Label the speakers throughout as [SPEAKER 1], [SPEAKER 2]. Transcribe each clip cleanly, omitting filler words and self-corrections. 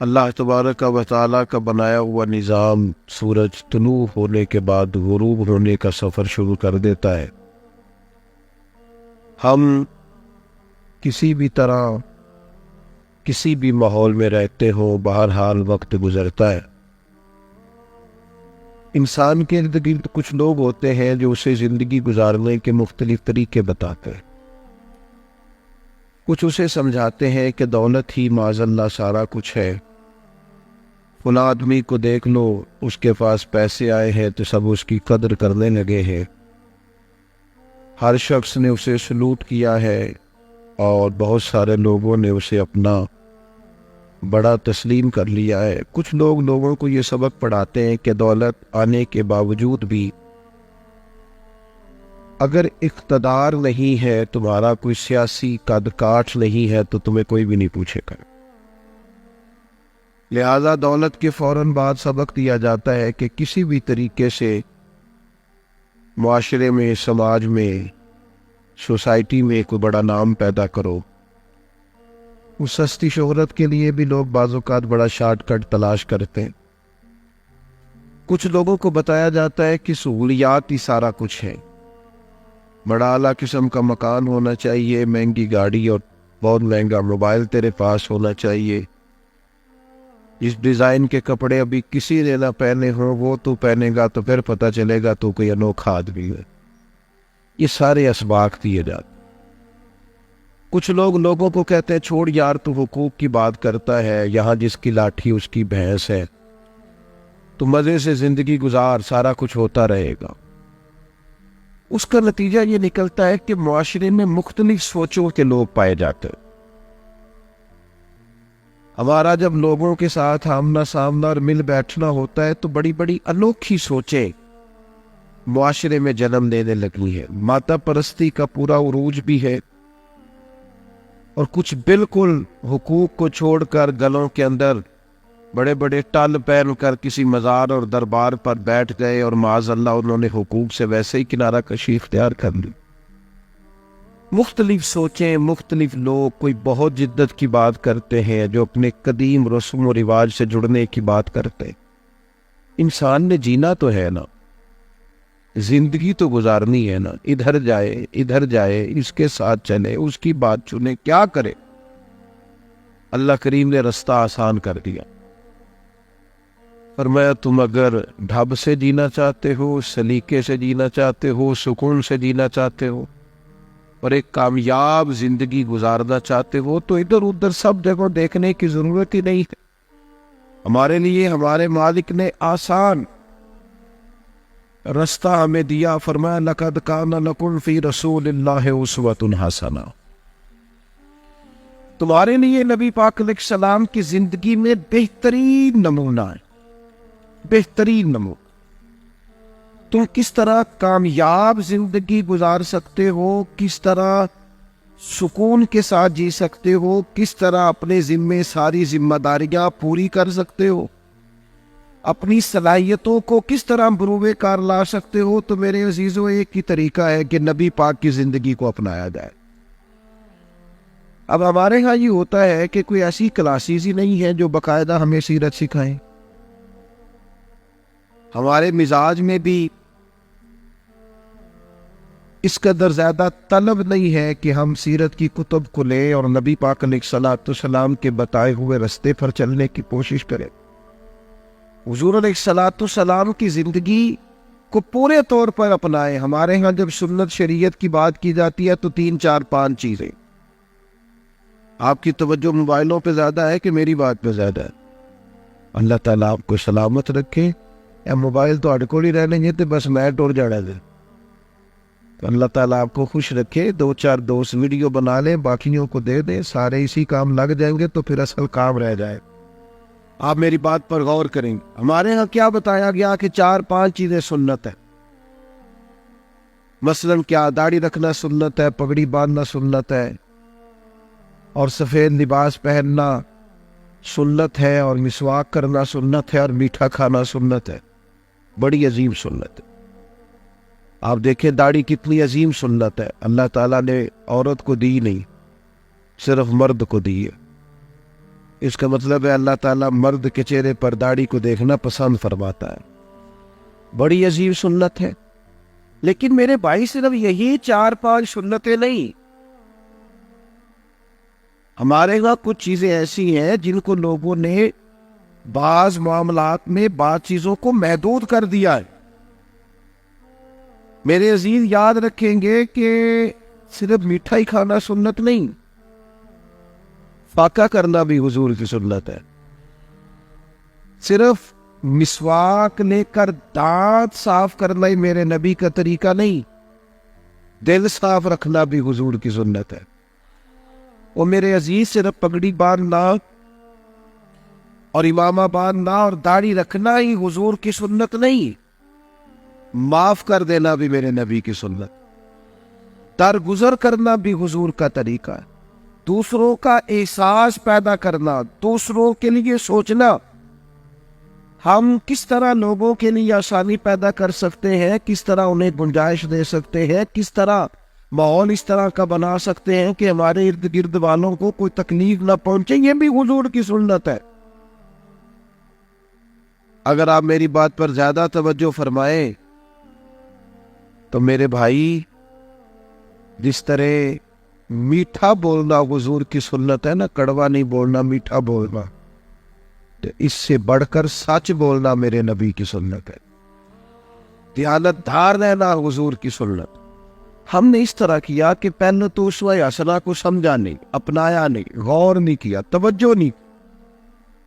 [SPEAKER 1] اللہ تبارک و تعالیٰ کا بنایا ہوا نظام سورج طلوع ہونے کے بعد غروب ہونے کا سفر شروع کر دیتا ہے۔ ہم کسی بھی طرح کسی بھی ماحول میں رہتے ہوں، بہرحال وقت گزرتا ہے۔ انسان کے ارد گرد کچھ لوگ ہوتے ہیں جو اسے زندگی گزارنے کے مختلف طریقے بتاتے ہیں۔ کچھ اسے سمجھاتے ہیں کہ دولت ہی معاذ اللہ سارا کچھ ہے، فلاں آدمی کو دیکھ لو، اس کے پاس پیسے آئے ہیں تو سب اس کی قدر کرنے لگے ہیں، ہر شخص نے اسے سلوٹ کیا ہے اور بہت سارے لوگوں نے اسے اپنا بڑا تسلیم کر لیا ہے۔ کچھ لوگ لوگوں کو یہ سبق پڑھاتے ہیں کہ دولت آنے کے باوجود بھی اگر اقتدار نہیں ہے، تمہارا کوئی سیاسی قد کاٹ نہیں ہے، تو تمہیں کوئی بھی نہیں پوچھے گا۔ لہذا دولت کے فوراً بعد سبق دیا جاتا ہے کہ کسی بھی طریقے سے معاشرے میں، سماج میں، سوسائٹی میں کوئی بڑا نام پیدا کرو۔ اس سستی شہرت کے لیے بھی لوگ بعض اوقات بڑا شارٹ کٹ تلاش کرتے ہیں۔ کچھ لوگوں کو بتایا جاتا ہے کہ سہولیات ہی سارا کچھ ہے، بڑا اعلیٰ قسم کا مکان ہونا چاہیے، مہنگی گاڑی اور بہت مہنگا موبائل تیرے پاس ہونا چاہیے، اس ڈیزائن کے کپڑے ابھی کسی نے نہ پہنے ہوں، وہ تو پہنے گا تو پھر پتہ چلے گا تو کوئی انوکھا آدمی ہے۔ یہ سارے اسباق دیے جاتے۔ کچھ لوگ لوگوں کو کہتے ہیں چھوڑ یار، تو حقوق کی بات کرتا ہے، یہاں جس کی لاٹھی اس کی بھینس ہے، تو مزے سے زندگی گزار، سارا کچھ ہوتا رہے گا۔ اس کا نتیجہ یہ نکلتا ہے کہ معاشرے میں مختلف سوچوں کے لوگ پائے جاتے ہیں۔ ہمارا جب لوگوں کے ساتھ آمنا سامنا اور مل بیٹھنا ہوتا ہے تو بڑی بڑی انوکھی سوچیں معاشرے میں جنم لینے لگی ہے۔ ماتا پرستی کا پورا عروج بھی ہے، اور کچھ بالکل حقوق کو چھوڑ کر گلوں کے اندر بڑے بڑے ٹال پہن کر کسی مزار اور دربار پر بیٹھ گئے، اور معاذ اللہ انہوں نے حقوق سے ویسے ہی کنارہ کشی اختیار کر لی۔ مختلف سوچیں، مختلف لوگ، کوئی بہت جدت کی بات کرتے ہیں، جو اپنے قدیم رسم و رواج سے جڑنے کی بات کرتے ہیں۔ انسان نے جینا تو ہے نا، زندگی تو گزارنی ہے نا، ادھر جائے ادھر جائے، اس کے ساتھ چلے، اس کی بات چنے، کیا کرے؟ اللہ کریم نے رستہ آسان کر دیا۔ فرمایا تم اگر ڈھب سے جینا چاہتے ہو، سلیقے سے جینا چاہتے ہو، سکون سے جینا چاہتے ہو، اور ایک کامیاب زندگی گزارنا چاہتے ہو، تو ادھر ادھر سب جگہ دیکھنے کی ضرورت ہی نہیں ہے۔ ہمارے لیے ہمارے مالک نے آسان رستہ ہمیں دیا۔ فرمایا لَقَدْ كَانَ لَكُمْ فِي رَسُولِ اللَّهِ أُسْوَةٌ حَسَنَةٌ۔ تمہارے لیے نبی پاک علیہ السلام کی زندگی میں بہترین نمونہ ہے، بہترین نمونہ۔ تم کس طرح کامیاب زندگی گزار سکتے ہو، کس طرح سکون کے ساتھ جی سکتے ہو، کس طرح اپنے ذمے ساری ذمہ داریاں پوری کر سکتے ہو، اپنی صلاحیتوں کو کس طرح بروئے کار لا سکتے ہو، تو میرے عزیزو ایک ہی طریقہ ہے کہ نبی پاک کی زندگی کو اپنایا جائے۔ اب ہمارے ہاں یہ ہوتا ہے کہ کوئی ایسی کلاسز ہی نہیں ہے جو باقاعدہ ہمیں سیرت سکھائیں۔ ہمارے مزاج میں بھی اس قدر زیادہ طلب نہیں ہے کہ ہم سیرت کی کتب کو لیں اور نبی پاک علیہ السلام کے بتائے ہوئے رستے پر چلنے کی کوشش کریں۔ حضور علیہ السلام کی زندگی کو پورے طور پر اپنائیں۔ ہمارے ہاں جب سنت شریعت کی بات کی جاتی ہے تو 3 4 5 چیزیں۔ آپ کی توجہ موبائلوں پہ زیادہ ہے کہ میری بات پہ زیادہ ہے؟ اللہ تعالیٰ آپ کو سلامت رکھے۔ یا موبائل تو اڑکول ہی رہنے گے تو بس میں ٹور جانا دے، تو اللہ تعالیٰ آپ کو خوش رکھے۔ 2 4 دوست ویڈیو بنا لیں، باقیوں کو دے دیں، سارے اسی کام لگ جائیں گے تو پھر اصل کام رہ جائے۔ آپ میری بات پر غور کریں گے۔ ہمارے ہاں کیا بتایا گیا کہ 4 5 چیزیں سنت ہے۔ مثلاً کیا؟ داڑھی رکھنا سنت ہے، پگڑی باندھنا سنت ہے، اور سفید لباس پہننا سنت ہے، اور مسواک کرنا سنت ہے، اور میٹھا کھانا سنت ہے۔ بڑی عظیم سنت ہے۔ آپ دیکھیں داڑھی کتنی عظیم سنت ہے، اللہ تعالیٰ نے عورت کو دی نہیں، صرف مرد کو دی ہے۔ اس کا مطلب ہے اللہ تعالیٰ مرد کے چہرے پر داڑھی کو دیکھنا پسند فرماتا ہے۔ بڑی عجیب سنت ہے۔ لیکن میرے بھائی صرف یہی 4-5 سنتیں نہیں، ہمارے یہاں کچھ چیزیں ایسی ہیں جن کو لوگوں نے بعض معاملات میں بعض چیزوں کو محدود کر دیا ہے۔ میرے عزیز یاد رکھیں گے کہ صرف میٹھا ہی کھانا سنت نہیں، فاقہ کرنا بھی حضور کی سنت ہے۔ صرف مسواک لے کر دانت صاف کرنا ہی میرے نبی کا طریقہ نہیں، دل صاف رکھنا بھی حضور کی سنت ہے۔ اور میرے عزیز صرف پگڑی باندھنا اور امامہ باندھنا اور داڑھی رکھنا ہی حضور کی سنت نہیں، معاف کر دینا بھی میرے نبی کی سنت، درگزر کرنا بھی حضور کا طریقہ ہے، دوسروں کا احساس پیدا کرنا، دوسروں کے لیے سوچنا، ہم کس طرح لوگوں کے لیے آسانی پیدا کر سکتے ہیں، کس طرح انہیں گنجائش دے سکتے ہیں، کس طرح ماحول اس طرح کا بنا سکتے ہیں کہ ہمارے ارد گرد والوں کو کوئی تکلیف نہ پہنچے، یہ بھی حضور کی سنت ہے۔ اگر آپ میری بات پر زیادہ توجہ فرمائیں تو میرے بھائی، جس طرح میٹھا بولنا حضور کی سنت ہے نا، کڑوا نہیں بولنا، میٹھا بولنا، تو اس سے بڑھ کر سچ بولنا میرے نبی کی سنت ہے، دیانت دار رہنا حضور کی سنت۔ ہم نے اس طرح کیا کہ پہلے تو اسوہ حسنہ کو سمجھا نہیں، اپنایا نہیں، غور نہیں کیا، توجہ نہیں،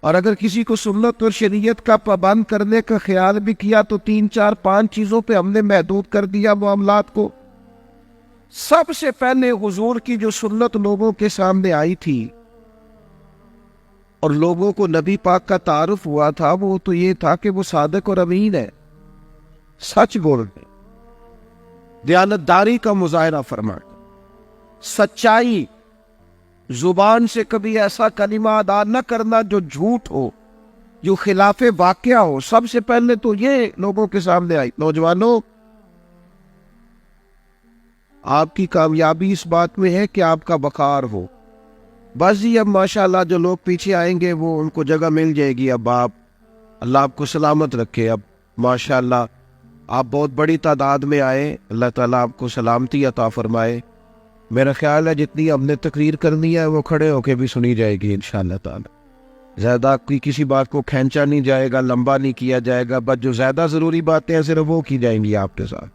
[SPEAKER 1] اور اگر کسی کو سنت اور شریعت کا پابند کرنے کا خیال بھی کیا تو 3-4-5 چیزوں پہ ہم نے محدود کر دیا معاملات کو۔ سب سے پہلے حضور کی جو سنت لوگوں کے سامنے آئی تھی اور لوگوں کو نبی پاک کا تعارف ہوا تھا، وہ تو یہ تھا کہ وہ صادق اور امین ہے، سچ بولتے، دیانتداری کا مظاہرہ فرماتے، سچائی، زبان سے کبھی ایسا کلمہ ادا نہ کرنا جو جھوٹ ہو، جو خلاف واقعہ ہو۔ سب سے پہلے تو یہ لوگوں کے سامنے آئی۔ نوجوانوں، آپ کی کامیابی اس بات میں ہے کہ آپ کا وقار ہو۔ بس جی، اب ماشاءاللہ جو لوگ پیچھے آئیں گے وہ ان کو جگہ مل جائے گی۔ اب آپ، اللہ آپ کو سلامت رکھے۔ اب ماشاءاللہ آپ بہت بڑی تعداد میں آئے، اللہ تعالیٰ آپ کو سلامتی عطا فرمائے۔ میرا خیال ہے جتنی ہم نے تقریر کرنی ہے وہ کھڑے ہو کے بھی سنی جائے گی انشاءاللہ تعالیٰ۔ زیادہ کسی بات کو کھینچا نہیں جائے گا، لمبا نہیں کیا جائے گا، بس جو زیادہ ضروری باتیں ہیں صرف وہ کی جائیں گی آپ کے ساتھ۔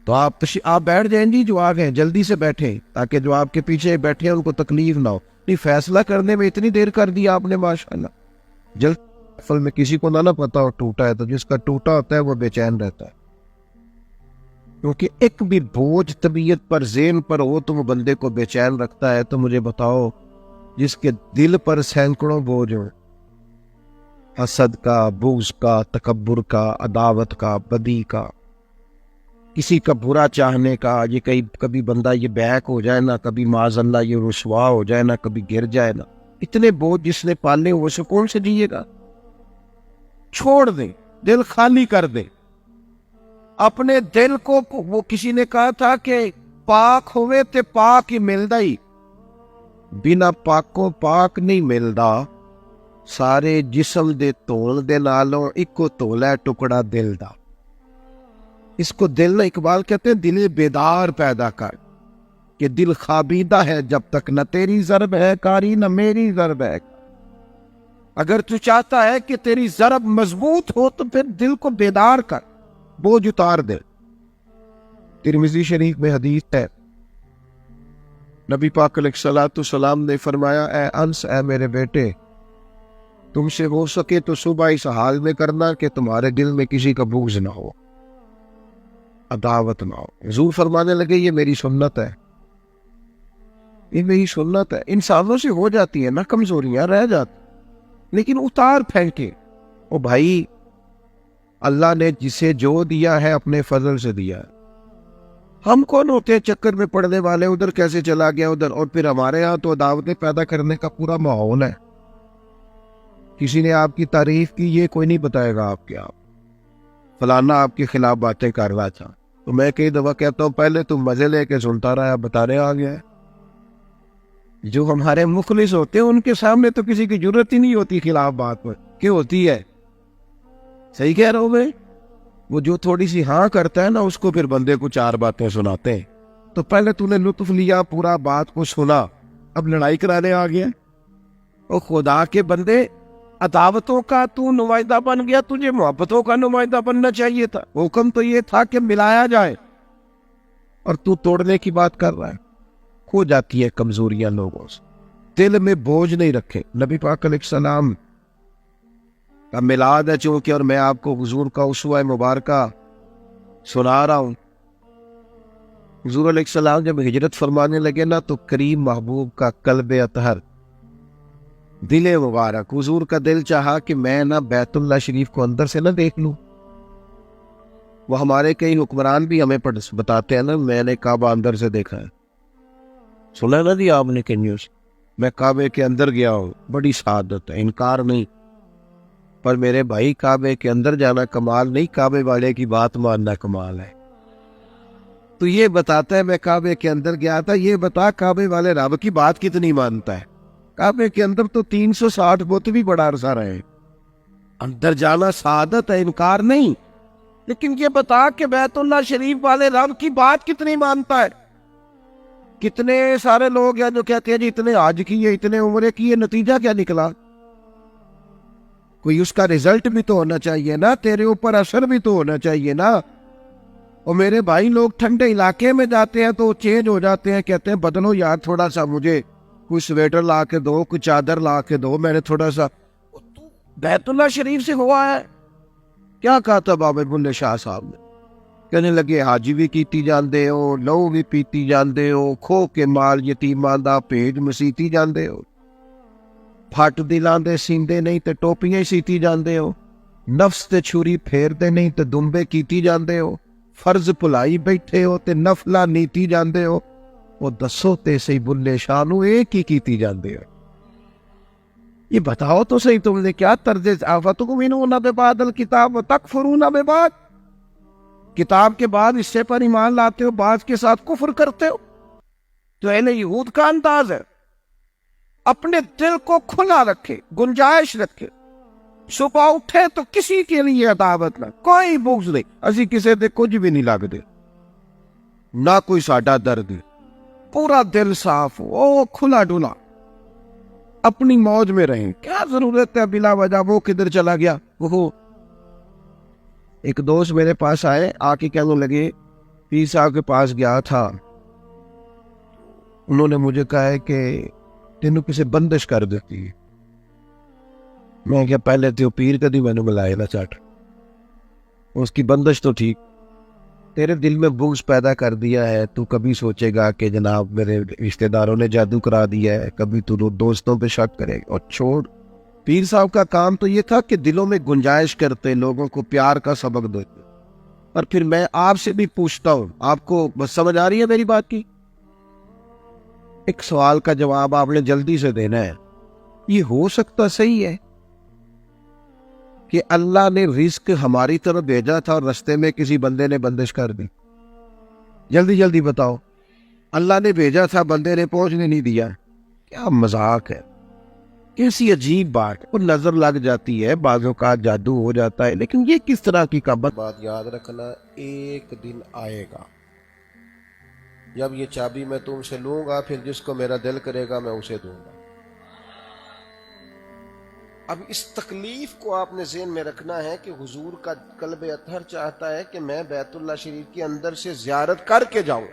[SPEAKER 1] تو آپ بیٹھ جائیں گی، جو آگے جلدی سے بیٹھیں تاکہ جو آپ کے پیچھے بیٹھے ہیں ان کو تکلیف نہ ہو۔ نہیں، فیصلہ کرنے میں اتنی دیر کر دیا آپ نے ماشاءاللہ۔ جلد اصل میں کسی کو نہ پتا ہو ٹوٹا ہے، تو جس کا ٹوٹا ہوتا ہے وہ بے چین رہتا ہے، کیونکہ ایک بھی بوجھ طبیعت پر، ذہن پر ہو تو وہ بندے کو بے چین رکھتا ہے۔ تو مجھے بتاؤ، جس کے دل پر سینکڑوں بوجھ ہو، حسد کا، بغض کا، تکبر کا، عداوت کا، بدی کا، کسی کا برا چاہنے کا، یہ کبھی بندہ یہ بیک ہو جائے نا، کبھی معاذ اللہ یہ رسوا ہو جائے نا، کبھی گر جائے نا، اتنے بوجھ جس نے پالے وہ سکون سے جیے گا؟ چھوڑ دیں، دل خالی کر دیں اپنے دل کو۔ وہ کسی نے کہا تھا کہ پاک ہوئے تے پاک ہی ملدا ہی، بنا پاکوں پاک نہیں ملدا، سارے جسم دے تول دے نالوں ایکو تول ہے ٹکڑا دل دا۔ اس کو دل، اقبال کہتے ہیں، دل بیدار پیدا کر، کہ دل خوابیدہ ہے جب تک، نہ تیری ضرب ہے کاری نہ میری ضرب ہے۔ اگر تو چاہتا ہے کہ تیری ضرب مضبوط ہو تو پھر دل کو بیدار کر، بوجھ اتار دے۔ ترمذی شریف میں حدیث ہے، نبی پاک علیہ الصلوۃ والسلام نے فرمایا، اے انس، اے میرے بیٹے، تم سے ہو سکے تو صبح اس حال میں کرنا کہ تمہارے دل میں کسی کا بغض نہ ہو، عداوت نہ ہو۔ حضور فرمانے لگے، یہ میری سنت ہے، یہ میری سنت ہے۔ انسانوں سے ہو جاتی ہے نا کمزوریاں، رہ جاتی، لیکن اتار پھینکے۔ او بھائی، اللہ نے جسے جو دیا ہے اپنے فضل سے دیا ہے۔ ہم کون ہوتے ہیں چکر میں پڑنے والے، ادھر کیسے چلا گیا ادھر، اور پھر ہمارے یہاں تو عداوتیں پیدا کرنے کا پورا ماحول ہے۔ کسی نے آپ کی تعریف کی، یہ کوئی نہیں بتائے گا آپ کے، آپ فلانا آپ کے خلاف باتیں کر رہا تھا، تو میں کئی دفعہ کہتا ہوں، پہلے تم مزے لے کے سنتا رہا، بتانے آ گیا ہے۔ جو ہمارے مخلص ہوتے ہیں ان کے سامنے تو کسی کی ضرورت ہی نہیں ہوتی خلاف بات پر، کہ ہوتی ہے؟ صحیح کہہ رہا ہوں میں؟ وہ جو تھوڑی سی ہاں کرتا ہے نا، اس کو پھر بندے کو چار باتیں سناتے ہیں. تو پہلے تو نے لطف لیا، پورا بات کو سنا، اب لڑائی کرانے آ گیا. او خدا کے بندے، عداوتوں کا تو نمائندہ بن گیا، تجھے محبتوں کا نمائندہ بننا چاہیے تھا. حکم تو یہ تھا کہ ملایا جائے، اور تو توڑنے کی بات کر رہا ہے. ہو جاتی ہے کمزوریاں لوگوں سے، دل میں بوجھ نہیں رکھے. نبی پاک علیہ السلام کا میلاد ہے چونکہ، اور میں آپ کو حضور کا اسوہ مبارکہ سنا رہا ہوں. حضور علیہ السلام جب ہجرت فرمانے لگے نا، تو کریم محبوب کا قلب اطہر، دل مبارک، حضور کا دل چاہا کہ میں نا بیت اللہ شریف کو اندر سے نہ دیکھ لوں. وہ ہمارے کئی حکمران بھی ہمیں بتاتے ہیں نا، میں نے کعبہ اندر سے دیکھا ہے. سنا نا جی آپ نے کہ نیوز، میں کعبے کے اندر گیا ہوں، بڑی سعادت ہے، انکار نہیں. پر میرے بھائی، کعبے کے اندر جانا کمال نہیں، کعبے والے کی بات ماننا کمال ہے. تو یہ بتاتا ہے میں کعبے کے اندر گیا تھا، یہ بتا کعبے والے رب کی بات کتنی مانتا ہے. کعبے کے اندر تو 360 بت بھی بڑا عرصہ رہے، اندر جانا سعادت ہے، انکار نہیں. لیکن یہ بتا کہ بیت اللہ شریف والے رب کی بات کتنی مانتا ہے. کتنے سارے لوگ ہیں جو کہتے ہیں جی اتنے حج کیے، اتنے عمرے کیے، نتیجہ کیا نکلا؟ کوئی اس کا رزلٹ بھی تو ہونا چاہیے نا، تیرے اوپر اثر بھی تو ہونا چاہیے نا. اور میرے بھائی، لوگ ٹھنڈے علاقے میں جاتے ہیں تو چینج ہو جاتے ہیں، کہتے ہیں بدلو یار، تھوڑا سا مجھے کوئی سویٹر لا کے دو، کوئی چادر لا کے دو، میں نے تھوڑا سا. بیت اللہ شریف سے ہوا ہے کیا کہا تھا بابا بلے شاہ صاحب نے؟ کہنے لگے حاجی بھی کیتی جاندے ہو، لہو بھی پیتی جاندے ہو، کھو کے مال یتیماں دا بھیج مسیتی جاندے ہو، پھٹ دلاں دے سیندے نہیں تے ٹوپیاں ہی سیتی جاندے ہو، نفس تے چھری پھیر دے نہیں تے دمبے کیتی جاندے ہو، فرض بھلائی بیٹھے ہو تے نفلا نیتی جاندے ہو. وہ دسو تے سی بلے شاہ نو ایک ہی کیتی جاندے ہو. یہ بتاؤ تو صحیح، تم نے کیا طرز افتؤمنون ببعض الکتاب وتکفرون ببعض، کتاب کے بعد حصے پر ایمان لاتے ہو، بعض کے ساتھ کفر کرتے ہو. تو اہل یہود کا انداز ہے. اپنے دل کو کھلا رکھے، گنجائش رکھے. صبح اٹھے تو کسی کے لیے عداوت نہ، کوئی بغض نہیں، اسی کسی دے کچھ بھی نہیں لگتے، نہ کوئی ساڈا درد. پورا دل صاف ہو، او کھلا ڈولا، اپنی موج میں رہیں. کیا ضرورت ہے بلا وجہ وہ کدھر چلا گیا. وہ ایک دوست میرے پاس آئے، آ کے کہنے لگے پیر صاحب کے پاس گیا تھا، انہوں نے مجھے کہا ہے کہ تینوں کسی بندش کر دیتی ہے. میں کیا پہلے تو پیر کدی میں نے ملائے نہ چٹ، اس کی بندش تو ٹھیک، تیرے دل میں بغض پیدا کر دیا ہے. تو کبھی سوچے گا کہ جناب میرے رشتہ داروں نے جادو کرا دیا ہے، کبھی تو دوستوں پہ شک کرے گا. اور چھوڑ، پیر صاحب کا کام تو یہ تھا کہ دلوں میں گنجائش کرتے، لوگوں کو پیار کا سبق دیتے. اور پھر میں آپ سے بھی پوچھتا ہوں، آپ کو بس سمجھ آ رہی ہے میری بات کی؟ ایک سوال کا جواب آپ نے جلدی سے دینا ہے. یہ ہو سکتا صحیح ہے کہ اللہ نے رزق ہماری طرف بھیجا تھا اور رستے میں کسی بندے نے بندش کر دی؟ جلدی جلدی بتاؤ. اللہ نے بھیجا تھا، بندے نے پہنچنے نہیں دیا. کیا مذاق ہے، کیسی عجیب بات. وہ نظر لگ جاتی ہے، بعض اوقات جادو ہو جاتا ہے، لیکن یہ کس طرح کی بات یاد رکھنا، ایک دن آئے گا جب یہ چابی میں تم سے لوں گا، پھر جس کو میرا دل کرے گا میں اسے دوں گا. اب اس تکلیف کو آپ نے ذہن میں رکھنا ہے کہ حضور کا قلب اطہر چاہتا ہے کہ میں بیت اللہ شریف کے اندر سے زیارت کر کے جاؤں،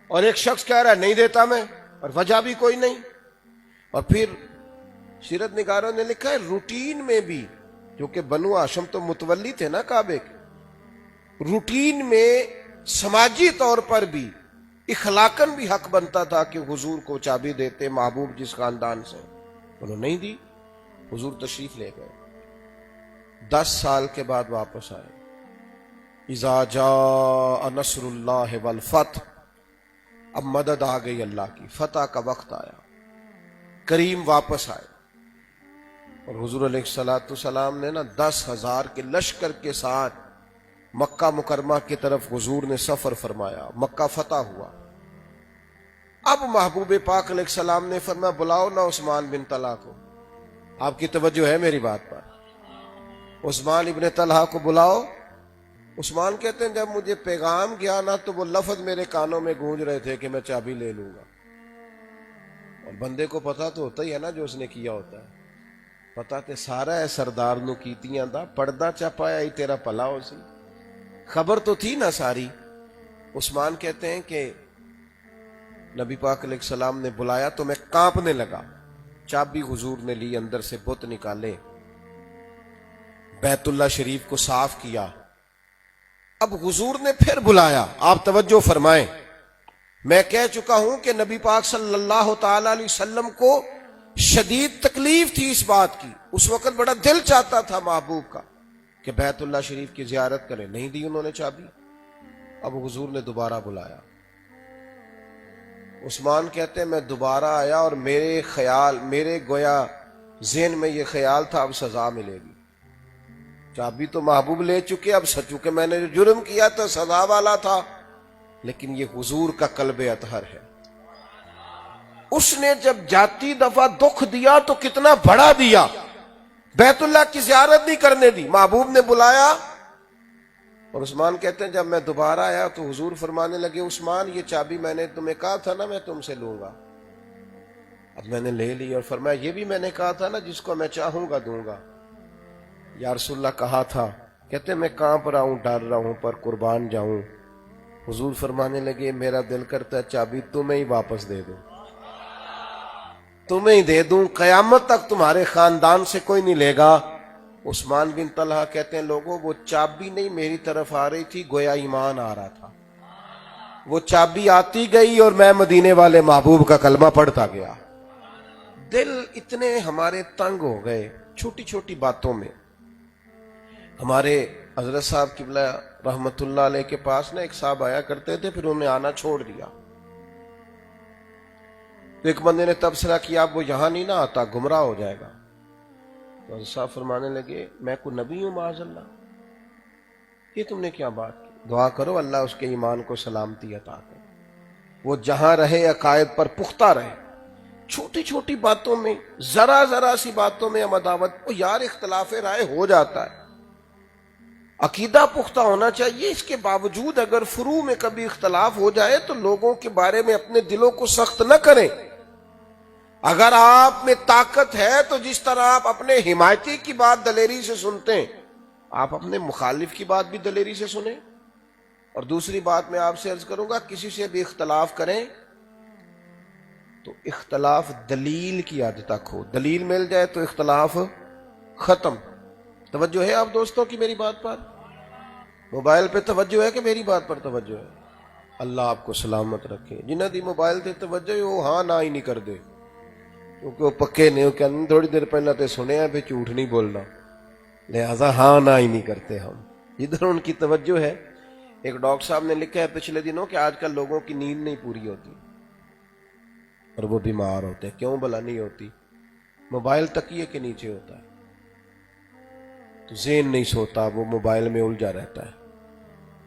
[SPEAKER 1] اور ایک شخص کہہ رہا ہے نہیں دیتا میں، اور وجہ بھی کوئی نہیں. اور پھر سیرت نگاروں نے لکھا ہے روٹین میں بھی، جو کہ بنو ہاشم تو متولی تھے نا کعبے کے، روٹین میں سماجی طور پر بھی، اخلاقاً بھی حق بنتا تھا کہ حضور کو چابی دیتے، محبوب جس خاندان سے. انہوں نے نہیں دی، حضور تشریف لے گئے. 10 سال کے بعد واپس آئے. اذا جاء نصر اللہ والفتح، اب مدد آ گئی، اللہ کی فتح کا وقت آیا، کریم واپس آئے. اور حضور علیہ السلام نے نا 10,000 کے لشکر کے ساتھ مکہ مکرمہ کی طرف حضور نے سفر فرمایا. مکہ فتح ہوا.
[SPEAKER 2] اب محبوب پاک علیہ السلام نے فرمایا بلاؤ نا عثمان بن طلحہ کو. آپ کی توجہ ہے میری بات پر؟ عثمان ابن طلحہ کو بلاؤ. عثمان کہتے ہیں جب مجھے پیغام گیا نا تو وہ لفظ میرے کانوں میں گونج رہے تھے کہ میں چابی لے لوں گا. اور بندے کو پتا تو ہوتا ہی ہے نا جو اس نے کیا ہوتا ہے. پتا تے سارا ہے سردار نو کیتیاں دا پردہ چپایا ہی تیرا پلا ہو سی. خبر تو تھی نا ساری. عثمان کہتے ہیں کہ نبی پاک علیہ السلام نے بلایا تو میں کانپنے لگا. چابی حضور نے لی, اندر سے بت نکالے, بیت اللہ شریف کو صاف کیا. اب حضور نے پھر بلایا. آپ توجہ فرمائیں, میں کہہ چکا ہوں کہ نبی پاک صلی اللہ تعالی علیہ وسلم کو شدید تکلیف تھی اس بات کی. اس وقت بڑا دل چاہتا تھا محبوب کا کہ بیت اللہ شریف کی زیارت کرے, نہیں دی انہوں نے چابی. اب حضور نے دوبارہ بلایا. عثمان کہتے ہیں میں دوبارہ آیا اور میرے گویا ذہن میں یہ خیال تھا اب سزا ملے گی. چابی تو محبوب لے چکے, اب چونکہ میں نے جو جرم کیا تو سزا والا تھا, لیکن یہ حضور کا قلب اطہر ہے. اس نے جب جاتی دفعہ دکھ دیا تو کتنا بڑا دیا. بیت اللہ کی زیارت نہیں کرنے دی, محبوب نے بلایا. اور عثمان کہتے ہیں جب میں دوبارہ آیا تو حضور فرمانے لگے عثمان یہ چابی میں نے تمہیں کہا تھا نا میں تم سے لوں گا, اب میں نے لے لی. اور فرمایا یہ بھی میں نے کہا تھا نا جس کو میں چاہوں گا دوں گا. یا رسول اللہ کہا تھا. کہتے میں کانپ رہا ہوں, ڈر رہا ہوں, پر قربان جاؤں. حضور فرمانے لگے میرا دل کرتا ہے چابی تمہیں ہی واپس دے دوں, تمہیں ہی دے دوں, قیامت تک تمہارے خاندان سے کوئی نہیں لے گا. عثمان بن طلحہ کہتے ہیں لوگوں وہ چابی نہیں میری طرف آ رہی تھی, گویا ایمان آ رہا تھا. وہ چابی آتی گئی اور میں مدینے والے محبوب کا کلمہ پڑھتا گیا. دل اتنے ہمارے تنگ ہو گئے چھوٹی چھوٹی باتوں میں. ہمارے حضرت صاحب قبلہ رحمت اللہ علیہ کے پاس نا ایک صاحب آیا کرتے تھے, پھر انہوں نے آنا چھوڑ دیا. تو ایک بندے نے تبصرہ کیا اب وہ یہاں نہیں نہ آتا, گمراہ ہو جائے گا. تو حضرت صاحب فرمانے لگے میں کوئی نبی ہوں معاذ اللہ, یہ تم نے کیا بات کی. دعا کرو اللہ اس کے ایمان کو سلامتی عطا کرے, وہ جہاں رہے عقائد پر پختہ رہے. چھوٹی چھوٹی باتوں میں, ذرا سی باتوں میں ہم عداوت, وہ یار اختلاف رائے ہو جاتا ہے, عقیدہ پختہ ہونا چاہیے. اس کے باوجود اگر فروع میں کبھی اختلاف ہو جائے تو لوگوں کے بارے میں اپنے دلوں کو سخت نہ کریں. اگر آپ میں طاقت ہے تو جس طرح آپ اپنے حمایتی کی بات دلیری سے سنتے ہیں, آپ اپنے مخالف کی بات بھی دلیری سے سنیں. اور دوسری بات میں آپ سے عرض کروں گا کسی سے بھی اختلاف کریں تو اختلاف دلیل کی حد تک ہو, دلیل مل جائے تو اختلاف ختم. توجہ ہے آپ دوستوں کی میری بات پر؟ موبائل پہ توجہ ہے کہ میری بات پر توجہ ہے؟ اللہ آپ کو سلامت رکھے. جنہیں دی موبائل تے توجہ ہے وہ ہاں نہ ہی نہیں کر دے, کیونکہ وہ پکے نہیں, وہ کہتے تھوڑی دیر پہلے تے سنے ہیں پھر جھوٹ نہیں بولنا, لہذا ہاں نہ ہی نہیں کرتے ہم. جدھر ان کی توجہ ہے. ایک ڈاکٹر صاحب نے لکھا ہے پچھلے دنوں کہ آج کل لوگوں کی نیند نہیں پوری ہوتی اور وہ بیمار ہوتے ہیں. کیوں بھلا نہیں ہوتی؟ موبائل تکیے کے نیچے ہوتا ہے تو ذہن نہیں سوتا, وہ موبائل میں الجھا رہتا ہے.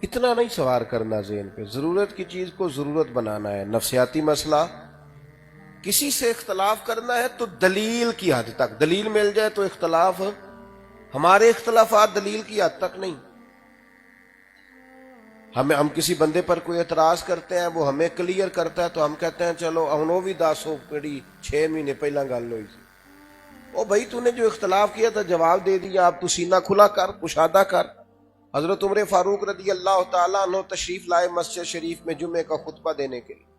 [SPEAKER 2] اتنا نہیں سوار کرنا ذہن پہ, ضرورت کی چیز کو ضرورت بنانا ہے. نفسیاتی مسئلہ کسی سے اختلاف کرنا ہے تو دلیل کی حد تک, دلیل مل جائے تو اختلاف. ہمارے اختلافات دلیل کی حد تک نہیں. ہم کسی بندے پر کوئی اعتراض کرتے ہیں, وہ ہمیں کلیئر کرتا ہے تو ہم کہتے ہیں چلو انہوں بھی 10 پڑی 6 مہینے پہلا گل ہوئی تھی. او بھائی تو نے جو اختلاف کیا تھا جواب دے دیا, آپ تو سینہ کھلا کر کشادہ کر. حضرت عمر فاروق رضی اللہ تعالیٰ عنہ تشریف لائے مسجد شریف میں جمعے کا خطبہ دینے کے لیے.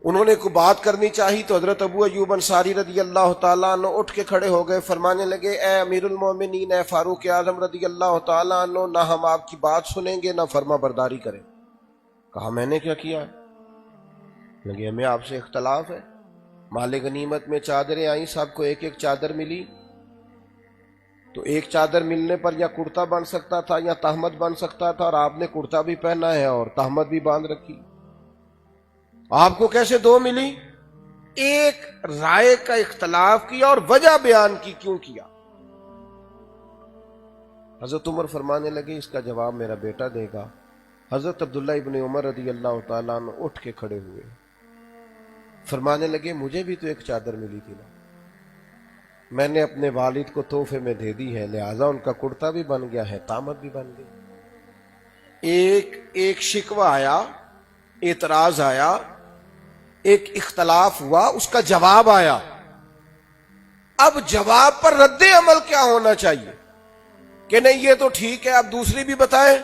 [SPEAKER 2] انہوں نے کوئی بات کرنی چاہی تو حضرت ابو ایوب انصاری رضی اللہ تعالیٰ عنہ اٹھ کے کھڑے ہو گئے, فرمانے لگے اے امیر المومنین, اے فاروق اعظم رضی اللہ تعالیٰ عنہ, نہ ہم آپ کی بات سنیں گے نہ فرما برداری کریں. کہا میں نے کیا کیا؟ لگے ہمیں آپ سے اختلاف ہے. مال غنیمت میں چادریں آئیں, سب کو ایک ایک چادر ملی, تو ایک چادر ملنے پر یا کرتا بن سکتا تھا یا تہمت بن سکتا تھا, اور آپ نے کرتا بھی پہنا ہے اور تہمت بھی باندھ رکھی. آپ کو کیسے 2 ملی؟ ایک رائے کا اختلاف کیا اور وجہ بیان کی کیوں کیا. حضرت عمر فرمانے لگے اس کا جواب میرا بیٹا دے گا. حضرت عبداللہ ابن عمر رضی اللہ تعالیٰ عنہ اٹھ کے کھڑے ہوئے، فرمانے لگے مجھے بھی تو ایک چادر ملی تھی نا، میں نے اپنے والد کو تحفے میں دے دی ہے، لہذا ان کا کرتا بھی بن گیا ہے، تامت بھی بن گئی۔ ایک شکوہ آیا، اعتراض آیا، ایک اختلاف ہوا، اس کا جواب آیا، اب جواب پر رد عمل کیا ہونا چاہیے کہ نہیں یہ تو ٹھیک ہے، اب دوسری بھی بتائیں۔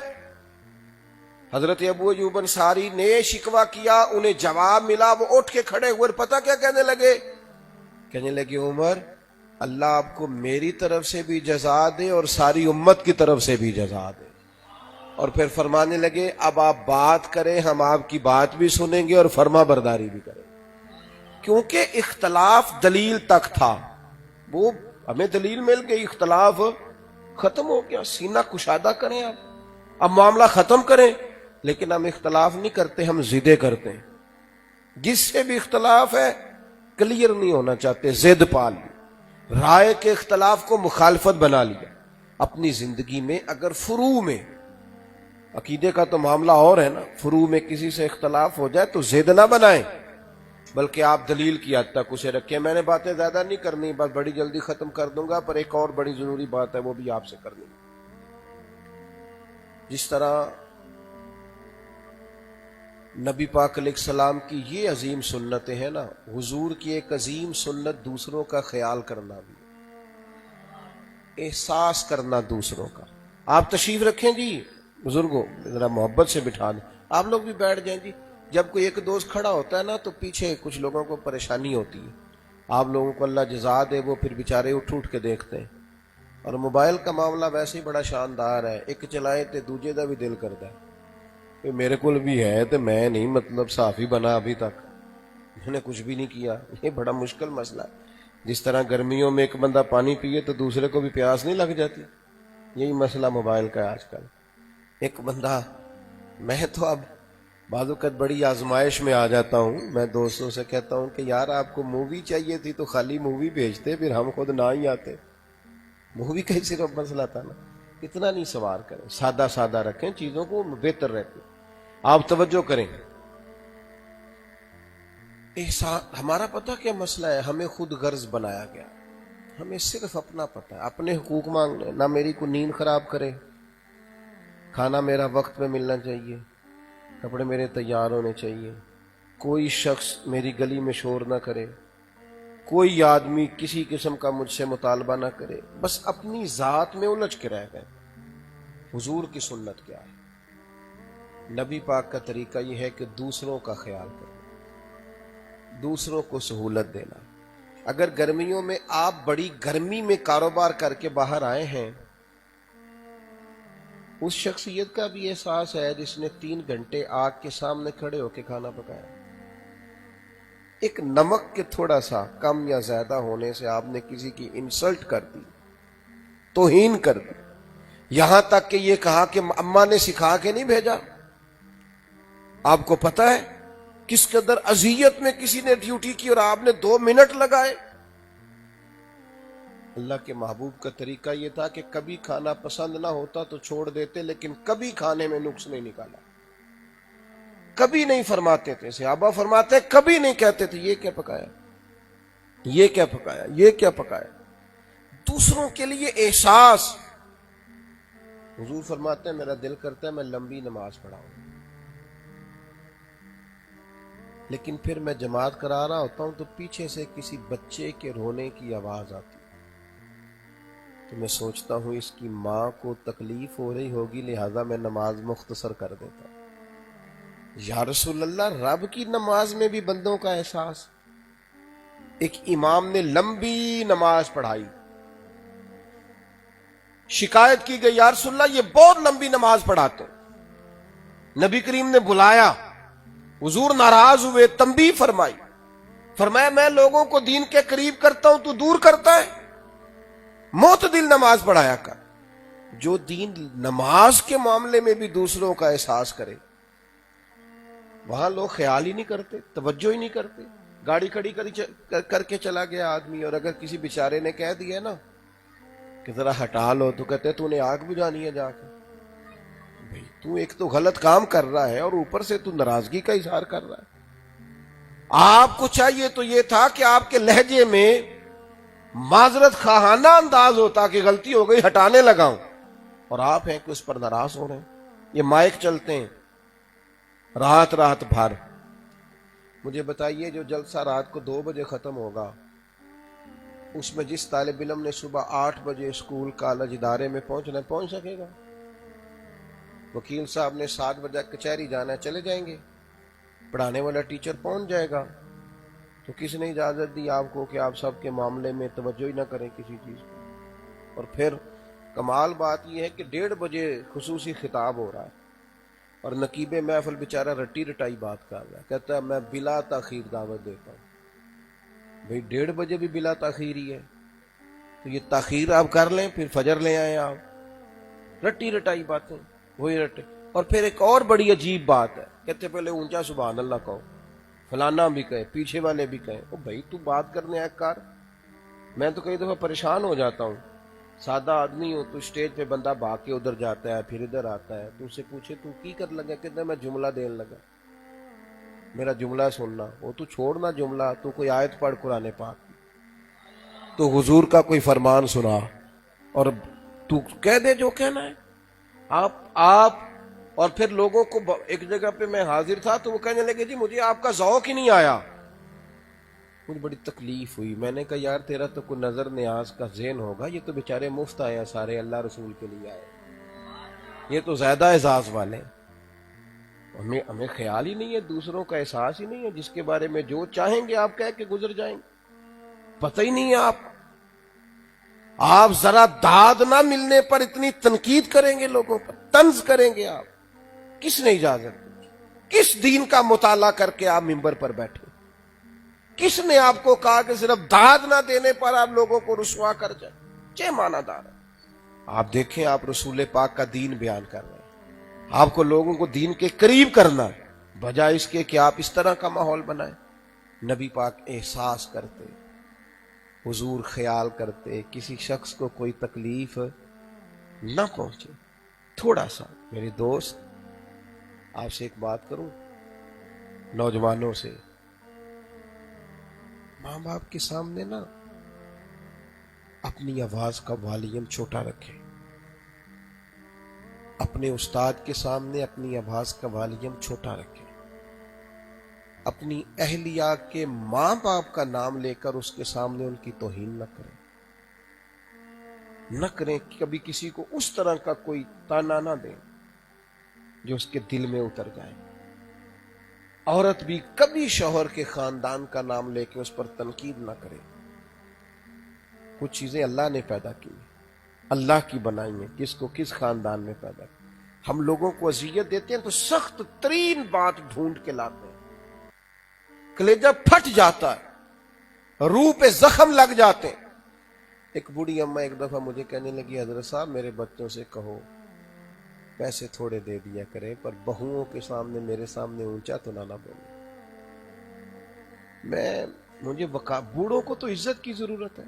[SPEAKER 2] حضرت ابو ایوب انصاری نے شکوہ کیا، انہیں جواب ملا، وہ اٹھ کے کھڑے ہوئے، پتہ کیا کہنے لگے عمر اللہ آپ کو میری طرف سے بھی جزا دے اور ساری امت کی طرف سے بھی جزا دے۔ اور پھر فرمانے لگے اب آپ بات کریں، ہم آپ کی بات بھی سنیں گے اور فرما برداری بھی کریں گے، کیونکہ اختلاف دلیل تک تھا، وہ ہمیں دلیل مل گئی، اختلاف ختم ہو گیا، سینہ کشادہ کریں، اب معاملہ ختم کریں۔ لیکن ہم اختلاف نہیں کرتے، ہم ضدیں کرتے ہیں، جس سے بھی اختلاف ہے کلیئر نہیں ہونا چاہتے، ضد پال لی، رائے کے اختلاف کو مخالفت بنا لیا۔ اپنی زندگی میں اگر فروع میں، عقیدے کا تو معاملہ اور ہے نا، فروع میں کسی سے اختلاف ہو جائے تو ضد نہ بنائیں، بلکہ آپ دلیل کی حد تک اسے رکھیں۔ میں نے باتیں زیادہ نہیں کرنی، بس بڑی جلدی ختم کر دوں گا، پر ایک اور بڑی ضروری بات ہے وہ بھی آپ سے کرنی۔ جس طرح نبی پاک علیہ السلام کی یہ عظیم سنتیں ہیں نا، حضور کی ایک عظیم سنت دوسروں کا خیال کرنا بھی، احساس کرنا دوسروں کا۔ آپ تشریف رکھیں جی بزرگوں، ذرا محبت سے بٹھا دیں، آپ لوگ بھی بیٹھ جائیں جی۔ جب کوئی ایک دوست کھڑا ہوتا ہے نا تو پیچھے کچھ لوگوں کو پریشانی ہوتی ہے، آپ لوگوں کو اللہ جزا دے، وہ پھر بیچارے اٹھ کے دیکھتے ہیں۔ اور موبائل کا معاملہ ویسے ہی بڑا شاندار ہے، ایک چلائے تے دوجے دا بھی دل کرتا ہے کہ میرے کول بھی ہے تو میں نہیں مطلب صحافی بنا ابھی تک، میں نے کچھ بھی نہیں کیا۔ یہ بڑا مشکل مسئلہ ہے۔ جس طرح گرمیوں میں ایک بندہ پانی پیے تو دوسرے کو بھی پیاس نہیں لگ جاتی، یہی مسئلہ موبائل کا ہے آج کل۔ ایک بندہ، میں تو اب بعض اوقات بڑی آزمائش میں آ جاتا ہوں، میں دوستوں سے کہتا ہوں کہ یار آپ کو مووی چاہیے تھی تو خالی مووی بھیجتے، پھر ہم خود نہ ہی آتے۔ مووی کا ہی صرف مسئلہ تھا نا، اتنا نہیں سوار کریں، سادہ سادہ رکھیں چیزوں کو، بہتر رہتے۔ آپ توجہ کریں، ہمارا پتہ کیا مسئلہ ہے، ہمیں خود غرض بنایا گیا، ہمیں صرف اپنا پتہ ہے، اپنے حقوق مانگنے، نہ میری کو نیند خراب کرے، کھانا میرا وقت پہ ملنا چاہیے، کپڑے میرے تیار ہونے چاہیے، کوئی شخص میری گلی میں شور نہ کرے، کوئی آدمی کسی قسم کا مجھ سے مطالبہ نہ کرے، بس اپنی ذات میں الجھ کے رہ گئے۔ حضور کی سنت کیا ہے؟ نبی پاک کا طریقہ یہ ہے کہ دوسروں کا خیال کرنا، دوسروں کو سہولت دینا۔ اگر گرمیوں میں آپ بڑی گرمی میں کاروبار کر کے باہر آئے ہیں، اس شخصیت کا بھی احساس ہے جس نے 3 گھنٹے آگ کے سامنے کھڑے ہو کے کھانا پکایا۔ ایک نمک کے تھوڑا سا کم یا زیادہ ہونے سے آپ نے کسی کی انسلٹ کر دی، توہین کر دی، یہاں تک کہ یہ کہا کہ اماں نے سکھا کے نہیں بھیجا۔ آپ کو پتہ ہے کس قدر اذیت میں کسی نے ڈیوٹی کی اور آپ نے 2 منٹ لگائے۔ اللہ کے محبوب کا طریقہ یہ تھا کہ کبھی کھانا پسند نہ ہوتا تو چھوڑ دیتے، لیکن کبھی کھانے میں نقص نہیں نکالا، کبھی نہیں فرماتے تھے۔ صحابہ فرماتے کبھی نہیں کہتے تھے یہ کیا پکایا، یہ کیا پکایا، یہ کیا پکایا۔ دوسروں کے لیے احساس۔ حضور فرماتے ہیں میرا دل کرتا ہے میں لمبی نماز پڑھاؤں، لیکن پھر میں جماعت کرا رہا ہوتا ہوں تو پیچھے سے کسی بچے کے رونے کی آواز آتی، تو میں سوچتا ہوں اس کی ماں کو تکلیف ہو رہی ہوگی، لہذا میں نماز مختصر کر دیتا ہوں۔ یا رسول اللہ، رب کی نماز میں بھی بندوں کا احساس۔ ایک امام نے لمبی نماز پڑھائی، شکایت کی گئی یا رسول اللہ یہ بہت لمبی نماز پڑھاتے ہیں۔ نبی کریم نے بلایا، حضور ناراض ہوئے، تنبیہ فرمائی، فرمایا میں لوگوں کو دین کے قریب کرتا ہوں تو دور کرتا ہے، معتدل نماز پڑھایا کر۔ جو دین نماز کے معاملے میں بھی دوسروں کا احساس کرے، وہاں لوگ خیال ہی نہیں کرتے، توجہ ہی نہیں کرتے۔ گاڑی کھڑی کر کے چلا گیا آدمی، اور اگر کسی بیچارے نے کہہ دیا نا کہ ذرا ہٹا لو تو کہتے تو نے آگ بجھانی ہے جا کے۔ بھئی تو تو ایک تو غلط کام کر رہا ہے اور اوپر سے تو ناراضگی کا اظہار کر رہا ہے. آپ کو چاہیے تو یہ تھا کہ آپ کے لہجے میں معذرت خواہانہ انداز ہوتا کہ غلطی ہو گئی ہٹانے لگا ہوں, اور آپ ہیں کہ اس پر ناراض ہو رہے ہیں. یہ مائک چلتے ہیں رات رات بھر. مجھے بتائیے جو جلسہ رات کو 2 بجے ختم ہوگا اس میں جس طالب علم نے صبح 8 بجے اسکول کالج ادارے میں پہنچنا ہے پہنچ سکے گا؟ وکیل صاحب نے 7 بجے کچہری جانا ہے چلے جائیں گے؟ پڑھانے والا ٹیچر پہنچ جائے گا؟ تو کس نے اجازت دی آپ کو کہ آپ سب کے معاملے میں توجہ ہی نہ کریں کسی چیز کو؟ اور پھر کمال بات یہ ہے کہ 1:30 بجے خصوصی خطاب ہو رہا ہے اور نقیب محفل بیچارہ رٹی رٹائی بات کر رہا ہے, کہتا ہے میں بلا تاخیر دعوت دیتا ہوں. بھئی 1:30 بجے بھی بلا تاخیر ہی ہے تو یہ تاخیر آپ کر لیں پھر فجر لے آئیں. آپ رٹی رٹائی باتیں وہی رٹے. اور پھر ایک اور بڑی عجیب بات ہے, کہتے پہلے اونچا سبحان اللہ کہو, فلانا بھی کہے پیچھے والے بھی کہیں. او بھائی تو بات کرنے آئے کار. میں تو کئی دفعہ پریشان ہو جاتا ہوں, سادہ آدمی ہو تو اسٹیج پہ بندہ بھاگ کے ادھر جاتا ہے پھر ادھر آتا ہے, تو اس سے پوچھے تو کی کر لگا, کہتا ہے میں جملہ دین لگا, میرا جملہ سننا. وہ تو چھوڑنا جملہ, تو کوئی آیت پڑھ قرآن پاک, تو حضور کا کوئی فرمان سنا اور تو کہہ دے جو کہنا ہے. آپ اور پھر لوگوں کو ایک جگہ پہ میں حاضر تھا تو وہ کہنے لگے جی مجھے آپ کا ذوق ہی نہیں آیا. مجھے بڑی تکلیف ہوئی. میں نے کہا یار تیرا تو کوئی نظر نیاز کا ذہن ہوگا, یہ تو بیچارے مفت آئے ہیں سارے, اللہ رسول کے لیے آئے, یہ تو زیادہ اعزاز والے. ہمیں خیال ہی نہیں ہے, دوسروں کا احساس ہی نہیں ہے, جس کے بارے میں جو چاہیں گے آپ کہہ کے گزر جائیں گے. پتہ ہی نہیں ہے آپ ذرا داد نہ ملنے پر اتنی تنقید کریں گے, لوگوں پر طنز کریں گے. آپ کس نے اجازت دی؟ کس دین کا مطالعہ کر کے آپ منبر پر بیٹھے؟ کس نے آپ کو کہا کہ صرف داد نہ دینے پر آپ لوگوں کو رسوا کر جائیں؟ چہ معنی دار ہے. آپ دیکھیں آپ رسول پاک کا دین بیان کر رہے ہیں, آپ کو لوگوں کو دین کے قریب کرنا ہے, بجائے اس کے کہ آپ اس طرح کا ماحول بنائیں. نبی پاک احساس کرتے, حضور خیال کرتے کسی شخص کو کوئی تکلیف نہ پہنچے. تھوڑا سا میرے دوست آپ سے ایک بات کروں, نوجوانوں سے, ماں باپ کے سامنے نا اپنی آواز کا والیوم چھوٹا رکھیں. اپنے استاد کے سامنے اپنی آواز کا والیوم چھوٹا رکھیں. اپنی اہلیہ کے ماں باپ کا نام لے کر اس کے سامنے ان کی توہین نہ کریں. نہ کریں, کبھی کسی کو اس طرح کا کوئی تانا نہ دیں جو اس کے دل میں اتر جائے. عورت بھی کبھی شوہر کے خاندان کا نام لے کے اس پر تنقید نہ کرے. کچھ چیزیں اللہ نے پیدا کی, اللہ کی بنائی ہیں, کس کو کس خاندان میں پیدا کی. ہم لوگوں کو اذیت دیتے ہیں تو سخت ترین بات ڈھونڈ کے لاتے ہیں, کلیجہ پھٹ جاتا ہے, روح پہ زخم لگ جاتے ہیں. ایک بوڑھی اماں ایک دفعہ مجھے کہنے لگی حضرت صاحب میرے بچوں سے کہو پیسے تھوڑے دے دیا کریں پر بہوؤں کے سامنے میرے سامنے اونچا تو نہ بولے. مجھے بوڑھوں کو تو عزت کی ضرورت ہے.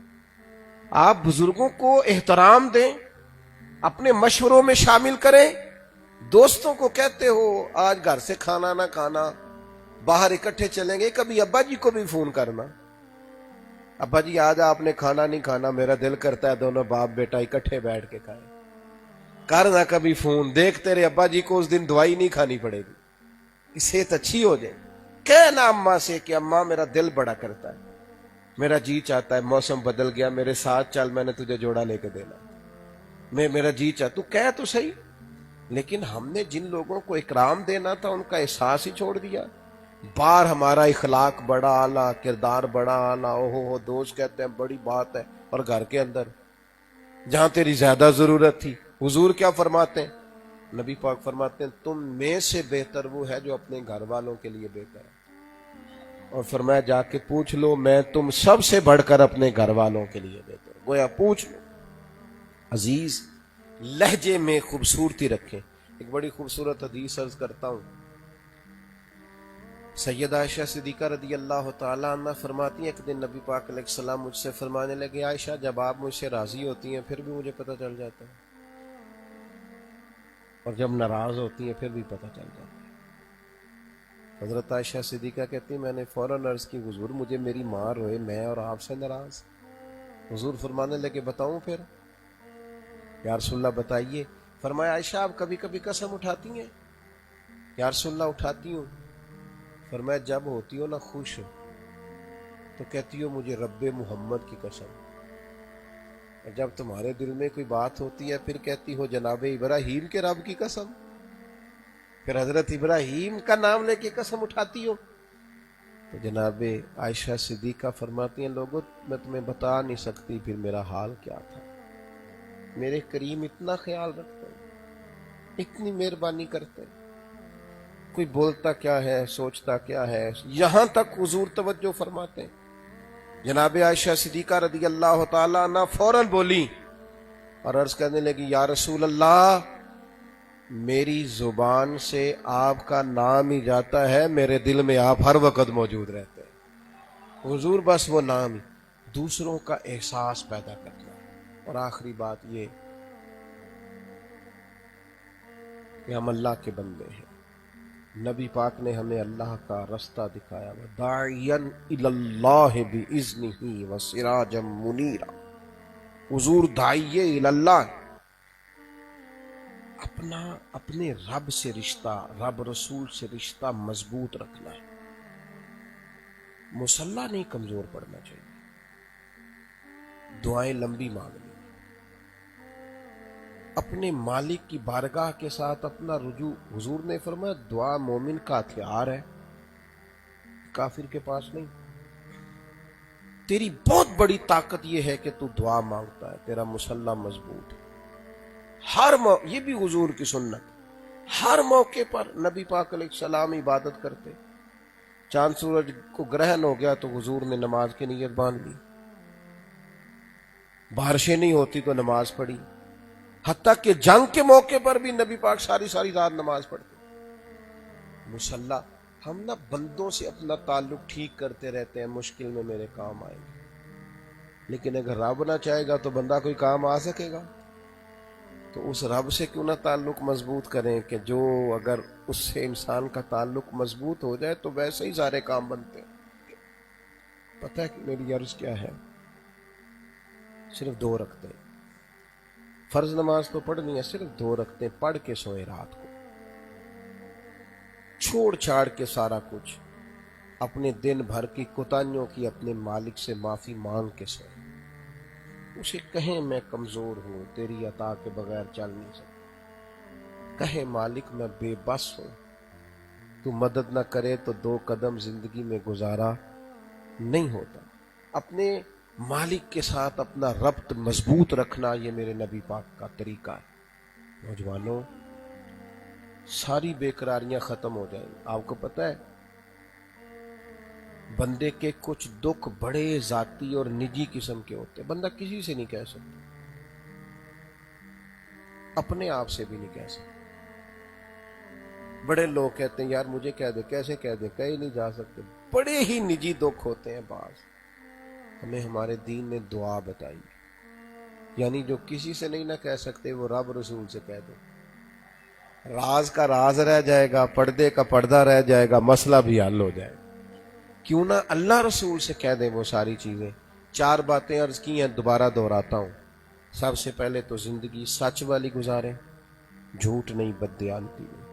[SPEAKER 2] آپ بزرگوں کو احترام دیں, اپنے مشوروں میں شامل کریں. دوستوں کو کہتے ہو آج گھر سے کھانا نہ کھانا, باہر اکٹھے چلیں گے, کبھی ابا جی کو بھی فون کرنا, ابا جی آج آپ نے کھانا نہیں کھانا, میرا دل کرتا ہے دونوں باپ بیٹا اکٹھے بیٹھ کے کھائیں. کرنا کبھی فون, دیکھ تیرے ابا جی کو اس دن دوائی نہیں کھانی پڑے گی, صحت اچھی ہو جائے. کہنا اماں سے کہ اماں میرا دل بڑا کرتا ہے, میرا جی چاہتا ہے, موسم بدل گیا میرے ساتھ چل, میں نے تجھے جوڑا لے کے دینا, میرا جی چاہتا. تو کہہ تو صحیح, لیکن ہم نے جن لوگوں کو اکرام دینا تھا ان کا احساس ہی چھوڑ دیا. بار ہمارا اخلاق بڑا اعلیٰ, کردار بڑا اعلیٰ, اوہو دوست کہتے ہیں بڑی بات ہے, اور گھر کے اندر جہاں تیری زیادہ ضرورت تھی. حضور کیا فرماتے ہیں, نبی پاک فرماتے ہیں تم میں سے بہتر وہ ہے جو اپنے گھر والوں کے لیے بہتر ہے, اور فرمایا جا کے پوچھ لو میں تم سب سے بڑھ کر اپنے گھر والوں کے لیے بہتر ہوں. گویا پوچھ لو. عزیز لہجے میں خوبصورتی رکھیں. ایک بڑی خوبصورت حدیث عرض کرتا ہوں, سیدہ عائشہ صدیقہ رضی اللہ تعالی عنہ فرماتی ہیں ایک دن نبی پاک علیہ السلام مجھ سے فرمانے لگے, عائشہ جب آپ مجھ سے راضی ہوتی ہیں پھر بھی مجھے پتہ چل جاتا ہے. اور جب ناراض ہوتی ہیں پھر بھی پتہ چل جاتا ہے۔ حضرت عائشہ صدیقہ کہتی ہیں میں نے فوراً عرض کی حضور مجھے میری ماں روئے میں اور آپ سے ناراض۔ حضور فرمانے لگے بتاؤں پھر؟ یا رسول اللہ بتائیے۔ فرمایا عائشہ آپ کبھی کبھی قسم اٹھاتی ہیں؟ یا رسول اللہ اٹھاتی ہوں۔ فرمایا جب ہوتی ہو نا خوش تو کہتی ہو مجھے رب محمد کی قسم، اور جب تمہارے دل میں کوئی بات ہوتی ہے پھر کہتی ہو جناب ابراہیم کے رب کی قسم، پھر حضرت ابراہیم کا نام لے کے قسم اٹھاتی ہو۔ تو جناب عائشہ صدیقہ فرماتی ہیں لوگوں میں تمہیں بتا نہیں سکتی پھر میرا حال کیا تھا۔ میرے کریم اتنا خیال رکھتے ہیں، اتنی مہربانی کرتے ہیں، کوئی بولتا کیا ہے سوچتا کیا ہے، یہاں تک حضور توجہ فرماتے ہیں۔ جناب عائشہ صدیقہ رضی اللہ تعالیٰ عنہ فوراً بولی اور عرض کرنے لگی یا رسول اللہ میری زبان سے آپ کا نام ہی جاتا ہے، میرے دل میں آپ ہر وقت موجود رہتے ہیں۔ حضور بس وہ نام ہی، دوسروں کا احساس پیدا کرنا۔ اور آخری بات یہ کہ ہم اللہ کے بندے ہیں، نبی پاک نے ہمیں اللہ کا رستہ دکھایا، داعیاً الی اللہ باذنہ وسراجا منیرا۔ حضور داعیے الی اللہ، اپنے رب سے رشتہ، رب رسول سے رشتہ مضبوط رکھنا ہے، مصلح نہیں کمزور پڑنا چاہیے، دعائیں لمبی مانگنی، اپنے مالک کی بارگاہ کے ساتھ اپنا رجوع۔ حضور نے فرمایا دعا مومن کا ہتھیار ہے، کافر کے پاس نہیں۔ تیری بہت بڑی طاقت یہ ہے کہ تو دعا مانگتا ہے، تیرا مصلح مضبوط ہے۔ یہ بھی حضور کی سنت، ہر موقع پر نبی پاک علیہ السلام عبادت کرتے۔ چاند سورج کو گرہن ہو گیا تو حضور نے نماز کی نیت باندھ لی، بارشیں نہیں ہوتی تو نماز پڑھی، حتیٰ کہ جنگ کے موقع پر بھی نبی پاک ساری رات نماز پڑھتے۔ مصلح، ہم نہ بندوں سے اپنا تعلق ٹھیک کرتے رہتے ہیں مشکل میں میرے کام آئے گا، لیکن اگر رب نہ چاہے گا تو بندہ کوئی کام آ سکے گا؟ تو اس رب سے کیوں نہ تعلق مضبوط کریں کہ جو اگر اس سے انسان کا تعلق مضبوط ہو جائے تو ویسے ہی سارے کام بنتے ہیں۔ پتہ ہے کہ میری عرض کیا ہے؟ صرف 2 رکھتے ہیں، فرض نماز تو پڑھنی ہے، صرف 2 رکھتے ہیں، پڑھ کے سوئے رات کو، چھوڑ چھاڑ کے سارا کچھ، اپنے دن بھر کی کوتاہیوں کی اپنے مالک سے معافی مانگ کے سوئے، اسے کہیں میں کمزور ہوں، تیری عطا کے بغیر چل نہیں سکتا، کہے مالک میں بے بس ہوں، تو مدد نہ کرے تو 2 قدم زندگی میں گزارا نہیں ہوتا۔ اپنے مالک کے ساتھ اپنا ربط مضبوط رکھنا، یہ میرے نبی پاک کا طریقہ ہے۔ نوجوانوں، ساری بے قراریاں ختم ہو جائیں گی۔ آپ کو پتہ ہے بندے کے کچھ دکھ بڑے ذاتی اور نجی قسم کے ہوتے ہیں، بندہ کسی سے نہیں کہہ سکتا، اپنے آپ سے بھی نہیں کہہ سکتا۔ بڑے لوگ کہتے ہیں یار مجھے کہہ دے، کیسے کہہ دے، کہیں نہیں جا سکتے، بڑے ہی نجی دکھ ہوتے ہیں بعض۔ ہمیں ہمارے دین نے دعا بتائی، یعنی جو کسی سے نہیں نہ کہہ سکتے وہ رب رسول سے کہہ دو، راز کا راز رہ جائے گا، پردے کا پردہ رہ جائے گا، مسئلہ بھی حل ہو جائے گا۔ کیوں نہ اللہ رسول سے کہہ دیں وہ ساری چیزیں۔ 4 باتیں عرض کی ہیں، دوبارہ دہراتا ہوں۔ سب سے پہلے تو زندگی سچ والی گزاریں، جھوٹ نہیں، بددیانتی نہیں۔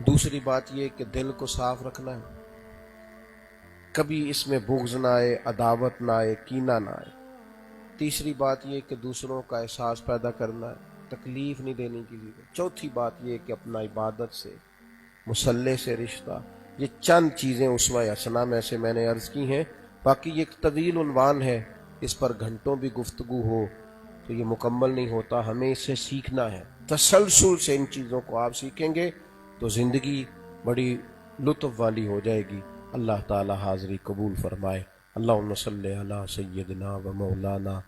[SPEAKER 2] دوسری بات یہ کہ دل کو صاف رکھنا ہے، کبھی اس میں بغض نہ آئے، عداوت نہ آئے، کینہ نہ آئے۔ تیسری بات یہ کہ دوسروں کا احساس پیدا کرنا ہے، تکلیف نہیں دینے کی چیزیں۔ چوتھی بات یہ کہ اپنا عبادت سے، مصلح سے رشتہ۔ یہ چند چیزیں اسوہ حسنہ میں سے میں نے عرض کی ہیں، باقی یہ ایک طویل عنوان ہے، اس پر گھنٹوں بھی گفتگو ہو تو یہ مکمل نہیں ہوتا۔ ہمیں اس سے سیکھنا ہے، تسلسل سے ان چیزوں کو آپ سیکھیں گے تو زندگی بڑی لطف والی ہو جائے گی۔ اللہ تعالی حاضری قبول فرمائے۔ اللہم صلی علی سیدنا و مولانا